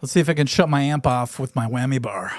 Let's see if I can shut my amp off with my whammy bar.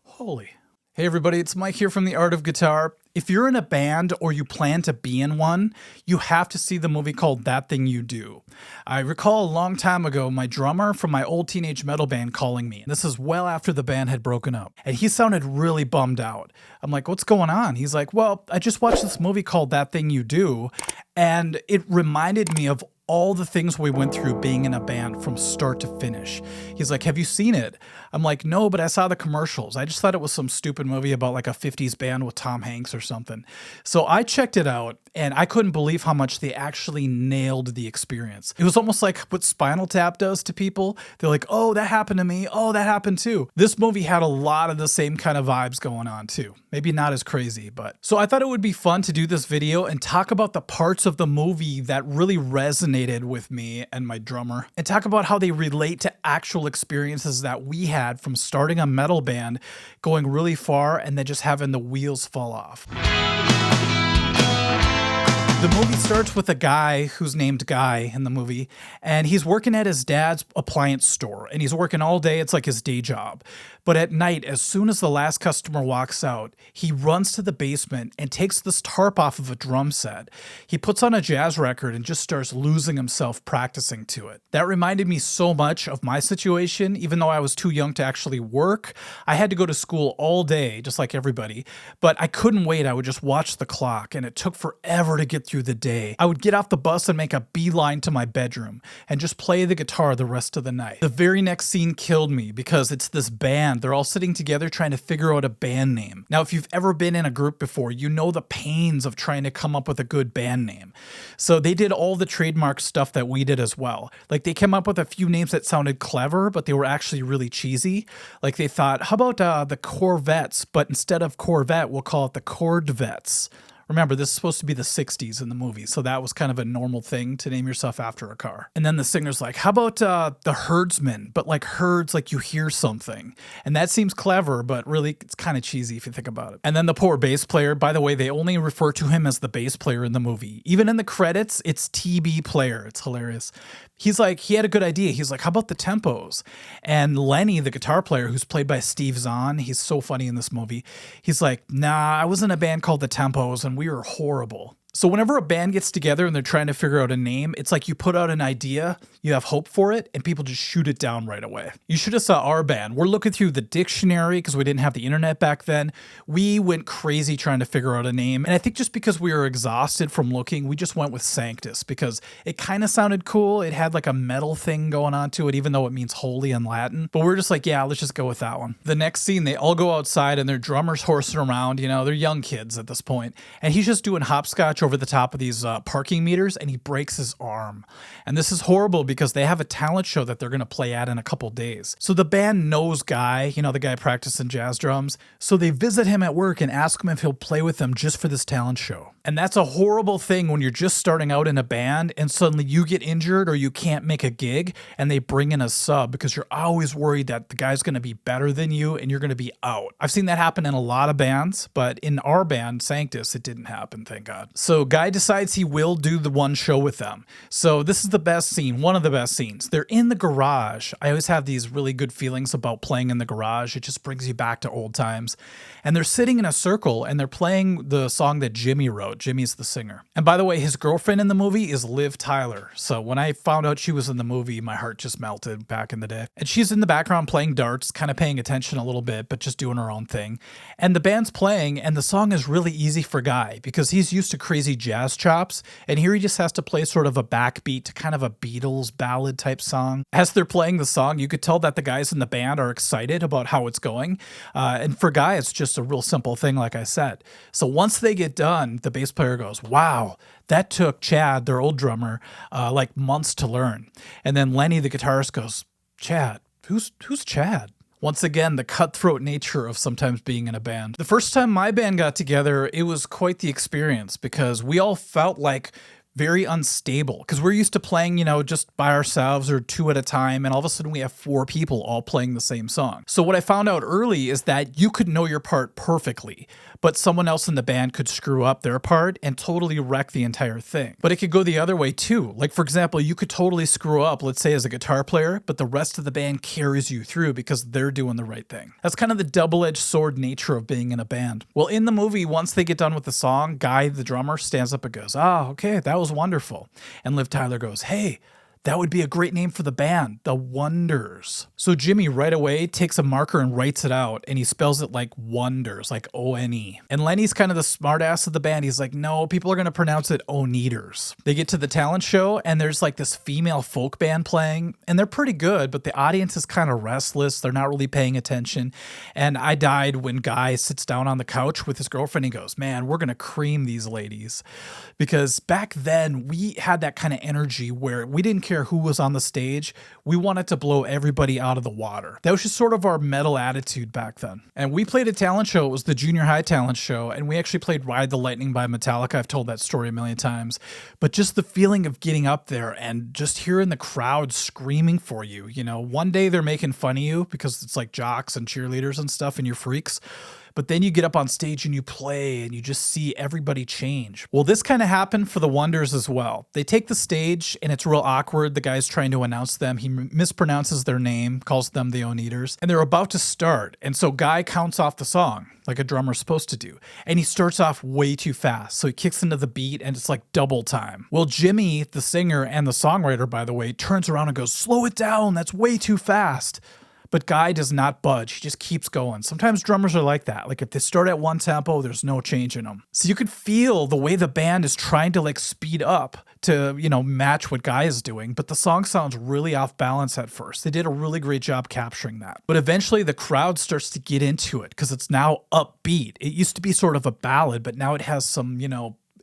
Holy. Hey everybody, it's Mike here from The Art of Guitar. If you're in a band or you plan to be in one, you have to see the movie called That Thing You Do. I recall a long time ago my drummer from my old teenage metal band calling me. This is well after the band had broken up. And he sounded really bummed out. I'm like, what's going on? He's like, well, I just watched this movie called That Thing You Do, and it reminded me of all the things we went through being in a band from start to finish. He's like, have you seen it? I'm like, no, but I saw the commercials. I just thought it was some stupid movie about like a 50s band with Tom Hanks or something. So I checked it out and I couldn't believe how much they actually nailed the experience. It was almost like what Spinal Tap does to people. They're like, oh, that happened to me. Oh, that happened too. This movie had a lot of the same kind of vibes going on too. Maybe not as crazy, but. So I thought it would be fun to do this video and talk about the parts of the movie that really resonated with me and my drummer, and talk about how they relate to actual experiences that we had from starting a metal band, going really far, and then just having the wheels fall off. The movie starts with a guy who's named Guy in the movie, and he's working at his dad's appliance store, and he's working all day. It's like his day job. But at night, as soon as the last customer walks out, he runs to the basement and takes this tarp off of a drum set. He puts on a jazz record and just starts losing himself practicing to it. That reminded me so much of my situation. Even though I was too young to actually work, I had to go to school all day, just like everybody, but I couldn't wait. I would just watch the clock, and it took forever to get through the day. I would get off the bus and make a beeline to my bedroom and just play the guitar the rest of the night. The very next scene killed me because it's this band. They're all sitting together trying to figure out a band name. Now, if you've ever been in a group before, you know the pains of trying to come up with a good band name. So they did all the trademark stuff that we did as well. Like they came up with a few names that sounded clever, but they were actually really cheesy. Like they thought, how about the Corvettes, but instead of Corvette, we'll call it the Chordvettes. Remember, this is supposed to be the 60s in the movie, so that was kind of a normal thing to name yourself after a car. And then the singer's like, how about the herdsman, but like herds, like you hear something. And that seems clever, but really it's kind of cheesy if you think about it. And then the poor bass player, by the way, they only refer to him as the bass player in the movie. Even in the credits, it's TB player. It's hilarious. He's like, he had a good idea. He's like, how about the tempos? And Lenny, the guitar player, who's played by Steve Zahn, he's so funny in this movie. He's like, nah, I was in a band called the Tempos and we were horrible. So whenever a band gets together and they're trying to figure out a name, it's like you put out an idea, you have hope for it, and people just shoot it down right away. You should have saw our band. We're looking through the dictionary because we didn't have the internet back then. We went crazy trying to figure out a name. And I think just because we were exhausted from looking, we just went with Sanctus because it kind of sounded cool. It had like a metal thing going on to it, even though it means holy in Latin. But we're just like, yeah, let's just go with that one. The next scene, they all go outside and their drummer's horsing around. You know, they're young kids at this point. And he's just doing hopscotch over the top of these parking meters, and he breaks his arm. And this is horrible because they have a talent show that they're going to play at in a couple days. So the band knows Guy, you know, the guy practicing jazz drums. So they visit him at work and ask him if he'll play with them just for this talent show. And that's a horrible thing when you're just starting out in a band and suddenly you get injured or you can't make a gig and they bring in a sub because you're always worried that the guy's going to be better than you and you're going to be out. I've seen that happen in a lot of bands, but in our band, Sanctus, it didn't happen, thank God. So Guy decides he will do the one show with them. So this is the best scene, one of the best scenes. They're in the garage. I always have these really good feelings about playing in the garage. It just brings you back to old times. And they're sitting in a circle and they're playing the song that Jimmy wrote. Jimmy's the singer. And by the way, his girlfriend in the movie is Liv Tyler. So when I found out she was in the movie, my heart just melted back in the day. And she's in the background playing darts, kind of paying attention a little bit, but just doing her own thing. And the band's playing, and the song is really easy for Guy because he's used to crazy jazz chops. And here he just has to play sort of a backbeat to kind of a Beatles ballad type song. As they're playing the song, you could tell that the guys in the band are excited about how it's going. And for Guy, it's just a real simple thing, like I said. So once they get done, the bass player goes, wow, that took Chad, their old drummer, like months to learn. And then Lenny, the guitarist, goes, Chad, who's Chad? Once again, the cutthroat nature of sometimes being in a band. The first time my band got together, it was quite the experience because we all felt like very unstable because we're used to playing, just by ourselves or two at a time. And all of a sudden we have four people all playing the same song. So what I found out early is that you could know your part perfectly, but someone else in the band could screw up their part and totally wreck the entire thing. But it could go the other way too. Like, for example, you could totally screw up, let's say as a guitar player, but the rest of the band carries you through because they're doing the right thing. That's kind of the double-edged sword nature of being in a band. Well, in the movie, once they get done with the song, Guy, the drummer, stands up and goes, okay, that was wonderful. And Liv Tyler goes, hey, that would be a great name for the band, The Wonders. So Jimmy right away takes a marker and writes it out, and he spells it like Wonders, like O-N-E. And Lenny's kind of the smart ass of the band. He's like, no, people are going to pronounce it O-Neaters. They get to the talent show, and there's like this female folk band playing, and they're pretty good, but the audience is kind of restless. They're not really paying attention. And I died when Guy sits down on the couch with his girlfriend. He goes, man, we're going to cream these ladies. Because back then, we had that kind of energy where we didn't care who was on the stage. We wanted to blow everybody out of the water. That was just sort of our metal attitude back then. And we played a talent show. It was the junior high talent show. And we actually played Ride the Lightning by Metallica. I've told that story a million times. But just the feeling of getting up there and just hearing the crowd screaming for you. One day they're making fun of you because it's like jocks and cheerleaders and stuff and you're freaks. But then you get up on stage and you play and you just see everybody change. Well, this kind of happened for the Wonders as well. They take the stage and it's real awkward. The guy's trying to announce them. He mispronounces their name, calls them the O-Neaters, and they're about to start. And so Guy counts off the song like a drummer's supposed to do. And he starts off way too fast. So he kicks into the beat and it's like double time. Well, Jimmy, the singer and the songwriter, by the way, turns around and goes, slow it down. That's way too fast. But Guy does not budge. He just keeps going. Sometimes drummers are like that. Like if they start at one tempo, there's no change in them. So you could feel the way the band is trying to like speed up to, match what Guy is doing. But the song sounds really off balance at first. They did a really great job capturing that. But eventually the crowd starts to get into it because it's now upbeat. It used to be sort of a ballad, but now it has some,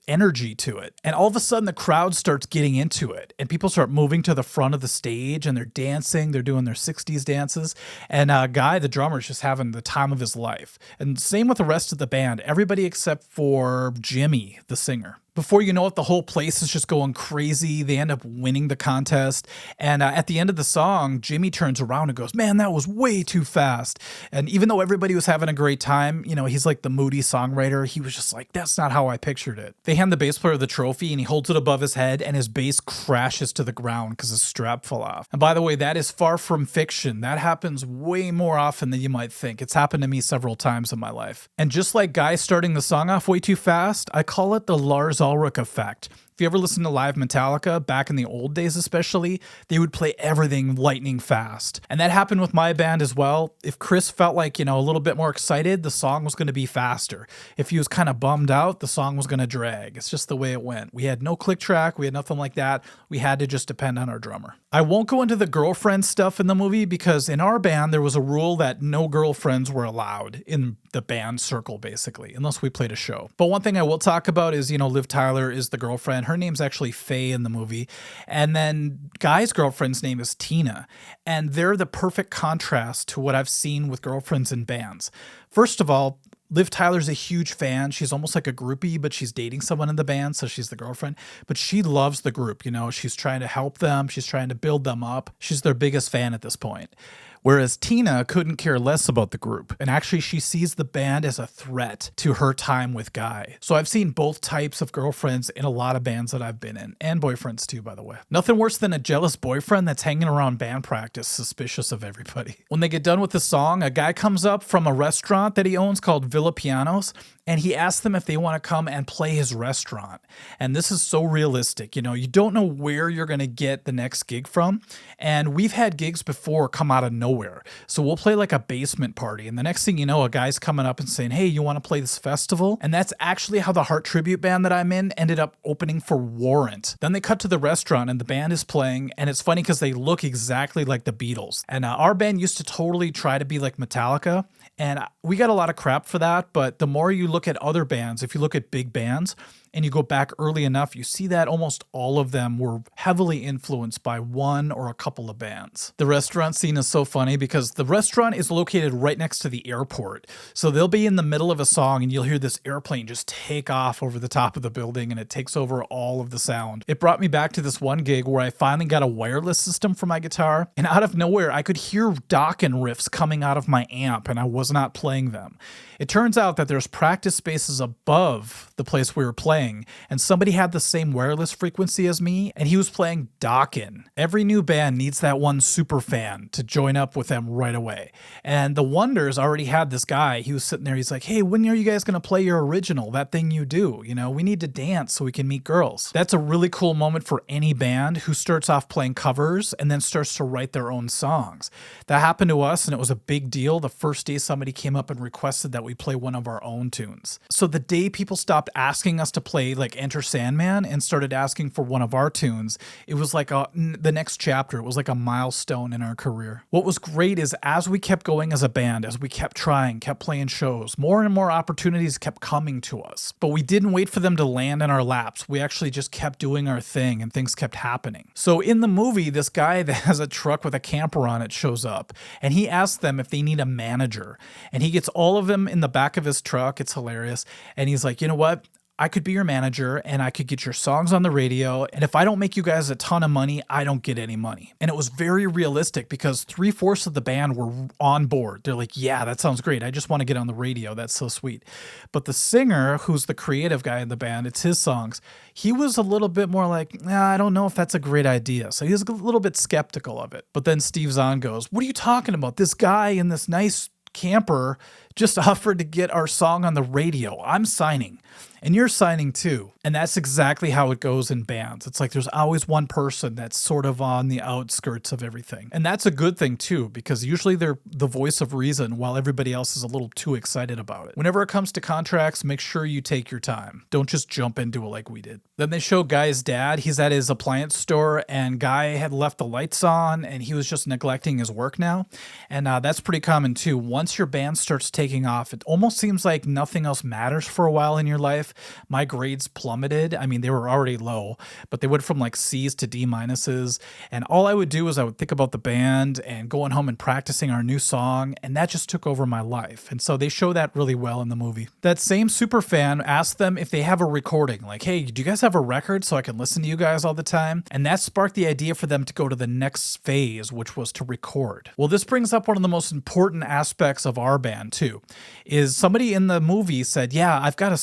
energy to it. And all of a sudden the crowd starts getting into it and people start moving to the front of the stage and they're dancing, they're doing their 60s dances. And Guy, the drummer, is just having the time of his life. And same with the rest of the band, everybody except for Jimmy, the singer. Before you know it, the whole place is just going crazy. They end up winning the contest. And at the end of the song, Jimmy turns around and goes, man, that was way too fast. And even though everybody was having a great time, he's like the moody songwriter. He was just like, that's not how I pictured it. They hand the bass player the trophy and he holds it above his head and his bass crashes to the ground because his strap fell off. And by the way, that is far from fiction. That happens way more often than you might think. It's happened to me several times in my life. And just like Guy starting the song off way too fast, I call it the Lars Ulrich effect. If you ever listen to live Metallica, back in the old days especially, they would play everything lightning fast. And that happened with my band as well. If Chris felt like, a little bit more excited, the song was going to be faster. If he was kind of bummed out, the song was going to drag. It's just the way it went. We had no click track. We had nothing like that. We had to just depend on our drummer. I won't go into the girlfriend stuff in the movie because in our band, there was a rule that no girlfriends were allowed in the band circle, basically, unless we played a show. But one thing I will talk about is, Liv Tyler is the girlfriend. Her name's actually Faye in the movie. And then Guy's girlfriend's name is Tina. And they're the perfect contrast to what I've seen with girlfriends in bands. First of all, Liv Tyler's a huge fan. She's almost like a groupie, but she's dating someone in the band, so she's the girlfriend. But she loves the group, she's trying to help them. She's trying to build them up. She's their biggest fan at this point. Whereas Tina couldn't care less about the group. And actually, she sees the band as a threat to her time with Guy. So I've seen both types of girlfriends in a lot of bands that I've been in. And boyfriends too, by the way. Nothing worse than a jealous boyfriend that's hanging around band practice, suspicious of everybody. When they get done with the song, a guy comes up from a restaurant that he owns called Villa Pianos. And he asks them if they want to come and play his restaurant. And this is so realistic. You don't know where you're going to get the next gig from. And we've had gigs before come out of nowhere. So we'll play like a basement party. And the next thing you know, a guy's coming up and saying, hey, you want to play this festival? And that's actually how the Heart tribute band that I'm in ended up opening for Warrant. Then they cut to the restaurant and the band is playing. And it's funny because they look exactly like the Beatles. And our band used to totally try to be like Metallica. And we got a lot of crap for that, but the more you look at other bands, if you look at big bands and you go back early enough, you see that almost all of them were heavily influenced by one or a couple of bands. The restaurant scene is so funny because the restaurant is located right next to the airport. So they'll be in the middle of a song and you'll hear this airplane just take off over the top of the building and it takes over all of the sound. It brought me back to this one gig where I finally got a wireless system for my guitar, and out of nowhere I could hear Dokken riffs coming out of my amp and I was not playing them. It turns out that there's practice spaces above the place we were playing, and somebody had the same wireless frequency as me, and he was playing Dokken. Every new band needs that one super fan to join up with them right away. And the Wonders already had this guy. He was sitting there, he's like, hey, when are you guys going to play your original, that thing you do? You know, we need to dance so we can meet girls. That's a really cool moment for any band who starts off playing covers and then starts to write their own songs. That happened to us, and it was a big deal the first day somebody came up and requested that we play one of our own tunes. So the day people stopped asking us to play like Enter Sandman and started asking for one of our tunes, it was like the next chapter. It was like a milestone in our career. What was great is as we kept going as a band, as we kept trying, kept playing shows, more and more opportunities kept coming to us. But we didn't wait for them to land in our laps. We actually just kept doing our thing and things kept happening. So in the movie, this guy that has a truck with a camper on it shows up and he asks them if they need a manager, and he gets all of them in the back of his truck. It's hilarious. And he's like, you know what? I could be your manager and I could get your songs on the radio. And if I don't make you guys a ton of money, I don't get any money. And it was very realistic because 3/4 of the band were on board. They're like, yeah, that sounds great. I just want to get on the radio. That's so sweet. But the singer, who's the creative guy in the band, it's his songs. He was a little bit more like, I don't know if that's a great idea. So he was a little bit skeptical of it. But then Steve Zahn goes, what are you talking about? This guy in this nice camper just offered to get our song on the radio. I'm signing. And you're signing too. And that's exactly how it goes in bands. It's like there's always one person that's sort of on the outskirts of everything. And that's a good thing too, because usually they're the voice of reason while everybody else is a little too excited about it. Whenever it comes to contracts, make sure you take your time. Don't just jump into it like we did. Then they show Guy's dad. He's at his appliance store and Guy had left the lights on and he was just neglecting his work now. And that's pretty common too. Once your band starts taking off, it almost seems like nothing else matters for a while in your life. My grades plummeted. I mean, they were already low, but they went from like C's to D minuses. And all I would do is I would think about the band and going home and practicing our new song. And that just took over my life. And so they show that really well in the movie. That same super fan asked them if they have a recording, like, hey, do you guys have a record so I can listen to you guys all the time? And that sparked the idea for them to go to the next phase, which was to record. Well, this brings up one of the most important aspects of our band too, is somebody in the movie said, yeah, I've got a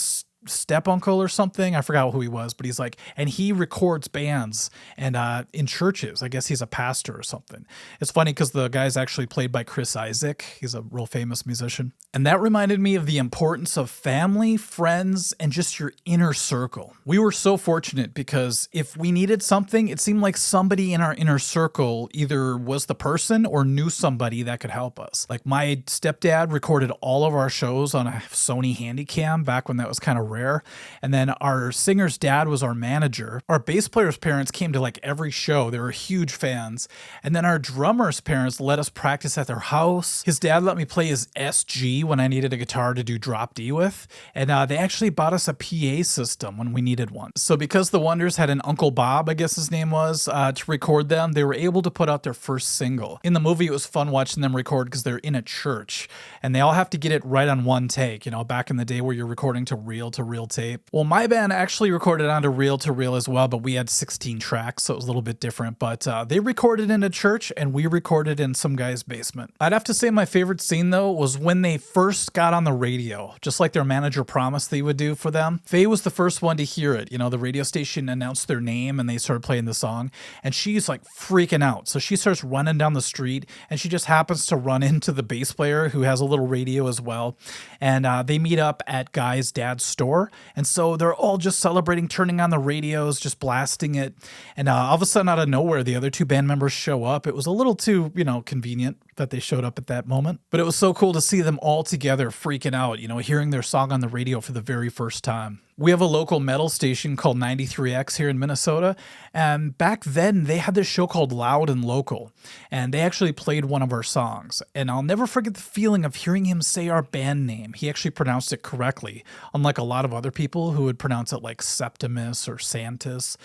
step uncle or something. I forgot who he was, but he's like, and he records bands and in churches. I guess he's a pastor or something. It's funny because the guy's actually played by Chris Isaak. He's a real famous musician. And that reminded me of the importance of family, friends, and just your inner circle. We were so fortunate because if we needed something, it seemed like somebody in our inner circle either was the person or knew somebody that could help us. Like my stepdad recorded all of our shows on a Sony Handycam back when that was kind of rare. And then our singer's dad was our manager. Our bass player's parents came to like every show. They were huge fans. And then our drummer's parents let us practice at their house. His dad let me play his SG when I needed a guitar to do drop D with. And they actually bought us a PA system when we needed one. So because the Wonders had an Uncle Bob, I guess his name was, to record them, they were able to put out their first single. In the movie, it was fun watching them record because they're in a church and they all have to get it right on one take, you know, back in the day where you're recording to reel tape. Well, my band actually recorded onto reel to reel as well, but we had 16 tracks, so it was a little bit different. But they recorded in a church and we recorded in some guy's basement. I'd have to say my favorite scene though was when they first got on the radio, just like their manager promised they would do for them. Faye was the first one to hear it. You know, the radio station announced their name and they started playing the song and she's like freaking out. So she starts running down the street and she just happens to run into the bass player who has a little radio as well. And they meet up at Guy's dad's store. And so they're all just celebrating, turning on the radios, just blasting it. And all of a sudden out of nowhere, the other two band members show up. It was a little too, convenient. that they showed up at that moment. But it was so cool to see them all together freaking out, hearing their song on the radio for the very first time. We have a local metal station called 93X here in Minnesota, and back then they had this show called Loud and Local, and they actually played one of our songs. And I'll never forget the feeling of hearing him say our band name. He actually pronounced it correctly, unlike a lot of other people who would pronounce it like Septimus or Santis.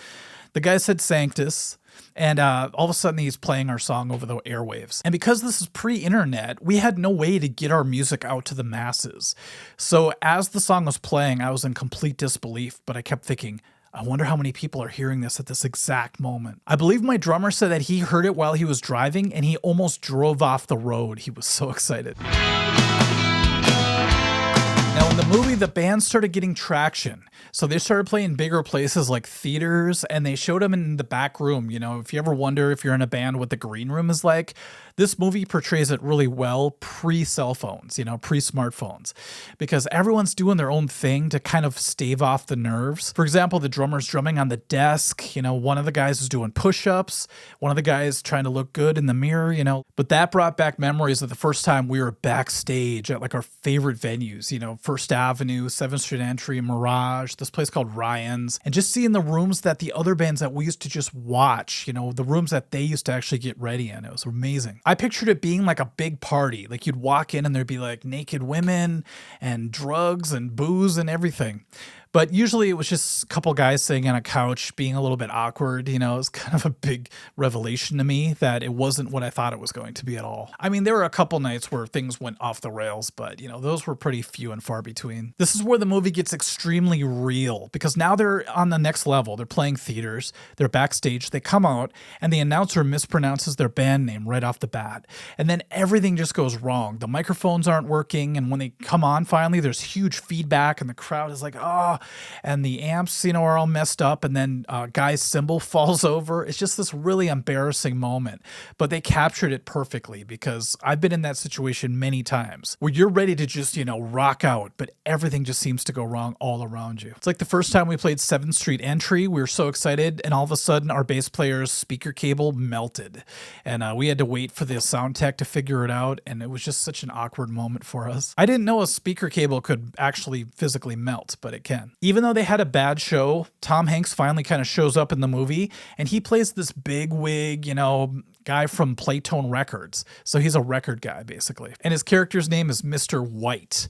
The guy said Sanctus. And all of a sudden, he's playing our song over the airwaves. And because this is pre-internet, we had no way to get our music out to the masses. So as the song was playing, I was in complete disbelief, but I kept thinking, I wonder how many people are hearing this at this exact moment. I believe my drummer said that he heard it while he was driving, and he almost drove off the road. He was so excited. Now, in the movie, the band started getting traction. So they started playing bigger places like theaters, and they showed them in the back room. If you ever wonder if you're in a band what the green room is like, this movie portrays it really well pre-cell phones, pre-smartphones, because everyone's doing their own thing to kind of stave off the nerves. For example, the drummer's drumming on the desk. One of the guys is doing push-ups. One of the guys trying to look good in the mirror, But that brought back memories of the first time we were backstage at like our favorite venues, First Avenue, 7th Street Entry, Mirage, this place called Ryan's, and just seeing the rooms that the other bands that we used to just watch, the rooms that they used to actually get ready in. It was amazing. I pictured it being like a big party. Like you'd walk in and there'd be like naked women and drugs and booze and everything. But usually it was just a couple guys sitting on a couch being a little bit awkward. It was kind of a big revelation to me that it wasn't what I thought it was going to be at all. I mean, there were a couple nights where things went off the rails, but those were pretty few and far between. This is where the movie gets extremely real because now they're on the next level. They're playing theaters, they're backstage, they come out and the announcer mispronounces their band name right off the bat. And then everything just goes wrong. The microphones aren't working. And when they come on finally, there's huge feedback and the crowd is like, oh, and the amps, are all messed up. And then Guy's cymbal falls over. It's just this really embarrassing moment. But they captured it perfectly because I've been in that situation many times where you're ready to just, rock out, but everything just seems to go wrong all around you. It's like the first time we played 7th Street Entry, we were so excited. And all of a sudden, our bass player's speaker cable melted. And we had to wait for the sound tech to figure it out. And it was just such an awkward moment for us. I didn't know a speaker cable could actually physically melt, but it can. Even though they had a bad show, Tom Hanks finally kind of shows up in the movie and he plays this big wig, guy from Playtone Records. So he's a record guy, basically. And his character's name is Mr. White.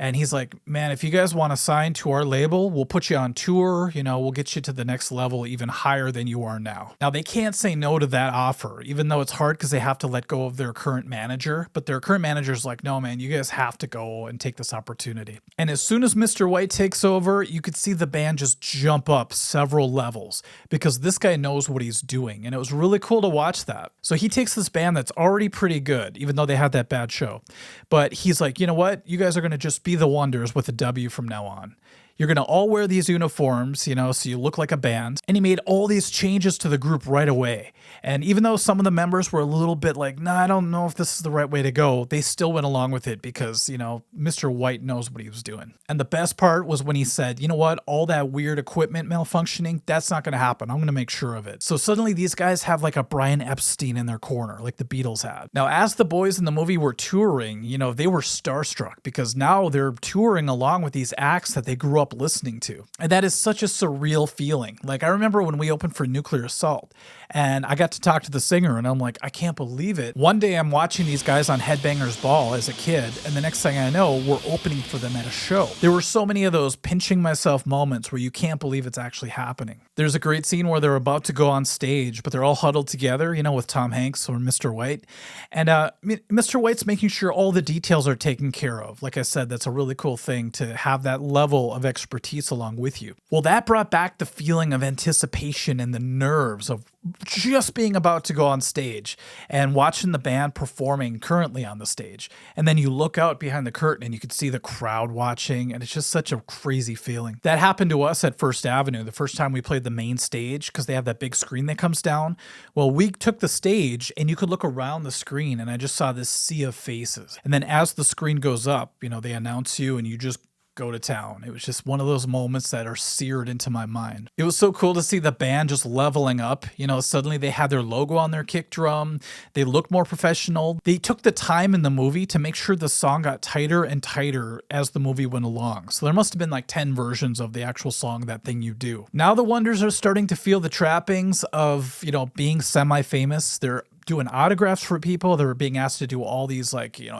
And he's like, man, if you guys want to sign to our label, we'll put you on tour. We'll get you to the next level even higher than you are now. Now, they can't say no to that offer, even though it's hard because they have to let go of their current manager. But their current manager's like, no, man, you guys have to go and take this opportunity. And as soon as Mr. White takes over, you could see the band just jump up several levels because this guy knows what he's doing. And it was really cool to watch that. So he takes this band that's already pretty good, even though they had that bad show. But he's like, you know what? You guys are going to just be the Wonders with a W from now on. You're going to all wear these uniforms, so you look like a band. And he made all these changes to the group right away. And even though some of the members were a little bit like, nah, I don't know if this is the right way to go, they still went along with it because, Mr. White knows what he was doing. And the best part was when he said, you know what, all that weird equipment malfunctioning, that's not going to happen. I'm going to make sure of it. So suddenly these guys have like a Brian Epstein in their corner, like the Beatles had. Now, as the boys in the movie were touring, they were starstruck because now they're touring along with these acts that they grew up listening to. And that is such a surreal feeling. Like I remember when we opened for Nuclear Assault and I got to talk to the singer and I'm like, I can't believe it. One day I'm watching these guys on Headbangers Ball as a kid and the next thing I know, we're opening for them at a show. There were so many of those pinching myself moments where you can't believe it's actually happening. There's a great scene where they're about to go on stage, but they're all huddled together, with Tom Hanks or Mr. White. And Mr. White's making sure all the details are taken care of. Like I said, that's a really cool thing to have that level of expertise along with you. Well, that brought back the feeling of anticipation and the nerves of just being about to go on stage and watching the band performing currently on the stage. And then you look out behind the curtain and you could see the crowd watching, and it's just such a crazy feeling. That happened to us at First Avenue the first time we played the main stage because they have that big screen that comes down. Well, we took the stage and you could look around the screen and I just saw this sea of faces. And then as the screen goes up, they announce you and you just go to town. It was just one of those moments that are seared into my mind. It was so cool to see the band just leveling up. You know, suddenly they had their logo on their kick drum. They looked more professional. They took the time in the movie to make sure the song got tighter and tighter as the movie went along. So there must have been like 10 versions of the actual song, That Thing You Do. Now the Wonders are starting to feel the trappings of, you know, being semi-famous. They're doing autographs for people. They were being asked to do all these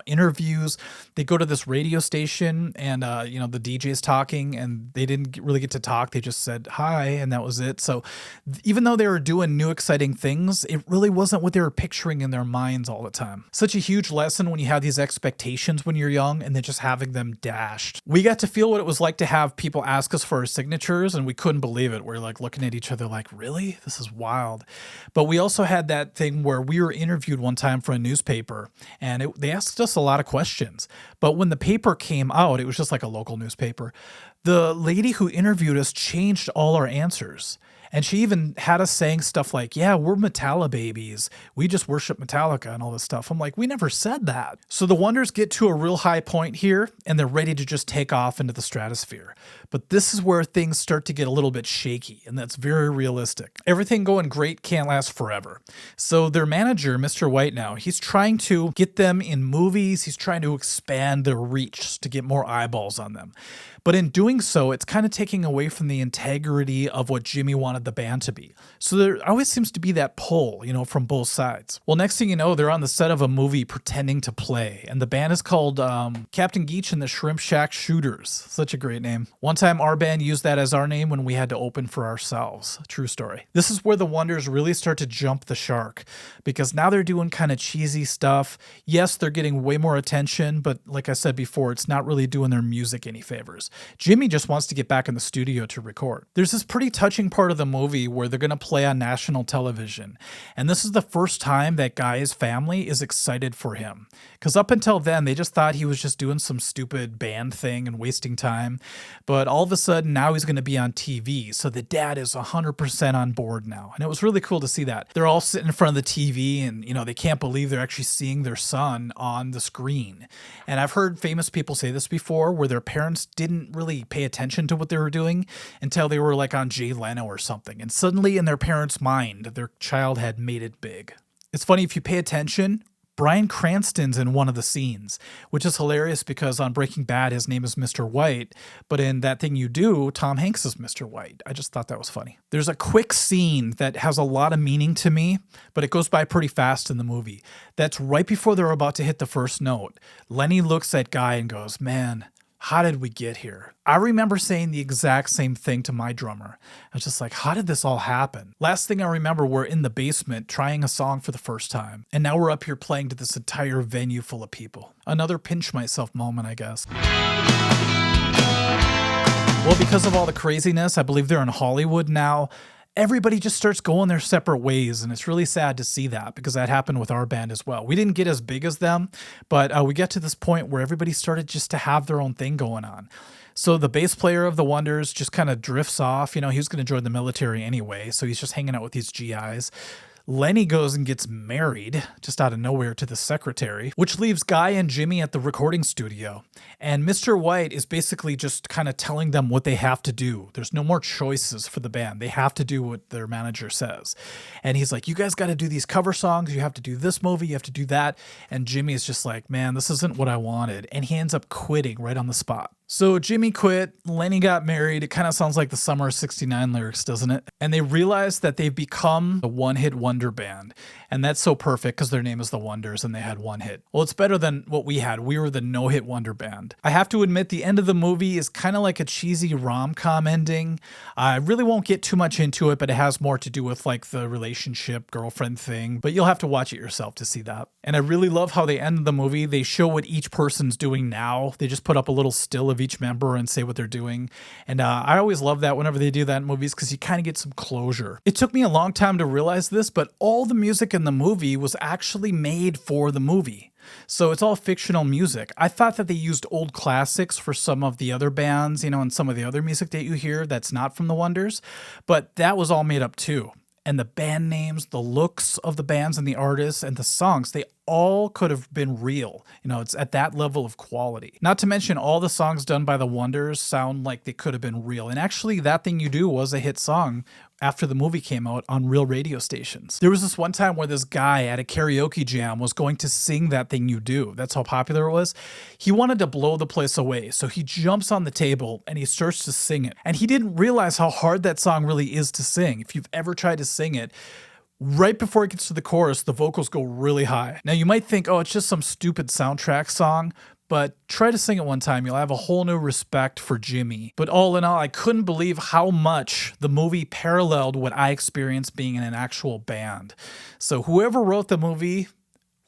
interviews. They go to this radio station and the DJ's talking and they didn't really get to talk. They just said hi and that was it. So even though they were doing new exciting things, it really wasn't what they were picturing in their minds all the time. Such a huge lesson when you have these expectations when you're young and then just having them dashed. We got to feel what it was like to have people ask us for our signatures and we couldn't believe it. We're like looking at each other like, really? This is wild. But we also had that thing where we were interviewed one time for a newspaper and they asked us a lot of questions. But when the paper came out, it was just like a local newspaper. The lady who interviewed us changed all our answers. And she even had us saying stuff like, yeah, we're Metallica babies. We just worship Metallica and all this stuff. I'm like, we never said that. So the Wonders get to a real high point here and they're ready to just take off into the stratosphere. But this is where things start to get a little bit shaky, and that's very realistic. Everything going great can't last forever. So their manager, Mr. White now, he's trying to get them in movies. He's trying to expand their reach to get more eyeballs on them. But in doing so, it's kind of taking away from the integrity of what Jimmy wanted the band to be. So there always seems to be that pull, from both sides. Well, next thing you know, they're on the set of a movie pretending to play. And the band is called Captain Geach and the Shrimp Shack Shooters. Such a great name. One time our band used that as our name when we had to open for ourselves. True story. This is where the Wonders really start to jump the shark because now they're doing kind of cheesy stuff. Yes, they're getting way more attention, but like I said before, it's not really doing their music any favors. Jimmy just wants to get back in the studio to record. There's this pretty touching part of the movie where they're going to play on national television. And this is the first time that Guy's family is excited for him. Because up until then, they just thought he was just doing some stupid band thing and wasting time. But all of a sudden, now he's going to be on TV. So the dad is 100% on board now. And it was really cool to see that. They're all sitting in front of the TV and, they can't believe they're actually seeing their son on the screen. And I've heard famous people say this before where their parents didn't really pay attention to what they were doing until they were like on Jay Leno or something. And suddenly in their parents' mind, their child had made it big. It's funny, if you pay attention, Bryan Cranston's in one of the scenes, which is hilarious because on Breaking Bad, his name is Mr. White, but in That Thing You Do, Tom Hanks is Mr. White. I just thought that was funny. There's a quick scene that has a lot of meaning to me, but it goes by pretty fast in the movie. That's right before they're about to hit the first note. Lenny looks at Guy and goes, man, how did we get here? I remember saying the exact same thing to my drummer. I was just like, how did this all happen? Last thing I remember, we're in the basement trying a song for the first time. And now we're up here playing to this entire venue full of people. Another pinch myself moment, I guess. Well, because of all the craziness, I believe they're in Hollywood now. Everybody just starts going their separate ways, and it's really sad to see that because that happened with our band as well. We didn't get as big as them, but we get to this point where everybody started just to have their own thing going on. So the bass player of the Wonders just kind of drifts off. He was going to join the military anyway, so he's just hanging out with these GIs. Lenny goes and gets married just out of nowhere to the secretary, which leaves Guy and Jimmy at the recording studio. And Mr. White is basically just kind of telling them what they have to do. There's no more choices for the band. They have to do what their manager says. And he's like, you guys got to do these cover songs. You have to do this movie. You have to do that. And Jimmy is just like, man, this isn't what I wanted. And he ends up quitting right on the spot. So Jimmy quit, Lenny got married. It kind of sounds like the Summer of '69 lyrics, doesn't it? And they realize that they've become a one-hit wonder band. And that's so perfect because their name is The Wonders and they had one hit. Well, it's better than what we had. We were the no-hit wonder band. I have to admit, the end of the movie is kind of like a cheesy rom-com ending. I really won't get too much into it, but it has more to do with like the relationship, girlfriend thing. But you'll have to watch it yourself to see that. And I really love how they end the movie. They show what each person's doing now. They just put up a little still of each member and say what they're doing. And I always love that whenever they do that in movies because you kind of get some closure. It took me a long time to realize this, but all the music in the movie was actually made for the movie. So it's all fictional music. I thought that they used old classics for some of the other bands, and some of the other music that you hear that's not from the Wonders, but that was all made up too. and the band names, the looks of the bands and the artists and the songs, they all could have been real. You know, it's at that level of quality. Not to mention all the songs done by the Wonders sound like they could have been real. And actually, That Thing You Do was a hit song after the movie came out on real radio stations. There was this one time where this guy at a karaoke jam was going to sing That Thing You Do. That's how popular it was. He wanted to blow the place away, so he jumps on the table and he starts to sing it. And he didn't realize how hard that song really is to sing. If you've ever tried to sing it, right before it gets to the chorus, the vocals go really high. Now you might think, oh, it's just some stupid soundtrack song, but try to sing it one time. You'll have a whole new respect for Jimmy. But all in all, I couldn't believe how much the movie paralleled what I experienced being in an actual band. So whoever wrote the movie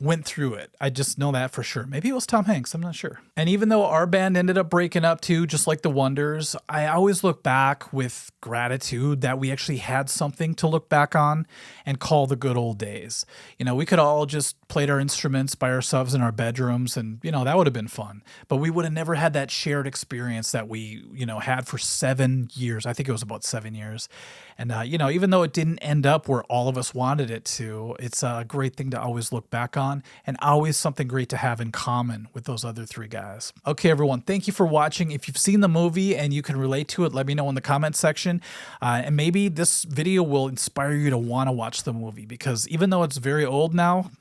went through it. I just know that for sure. Maybe it was Tom Hanks, I'm not sure. And even though our band ended up breaking up too, just like the Wonders, I always look back with gratitude that we actually had something to look back on and call the good old days. You know, we could all just played our instruments by ourselves in our bedrooms and, you know, that would have been fun. But we would have never had that shared experience that we, you know, had for 7 years. I think it was about 7 years. And, you know, even though it didn't end up where all of us wanted it to, it's a great thing to always look back on and always something great to have in common with those other 3 guys. Okay, everyone, thank you for watching. If you've seen the movie and you can relate to it, let me know in the comments section. And maybe this video will inspire you to want to watch the movie because even though it's very old now,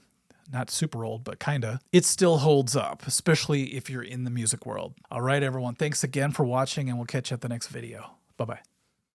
not super old, but kinda, it still holds up, especially if you're in the music world. All right, everyone, thanks again for watching and we'll catch you at the next video. Bye-bye.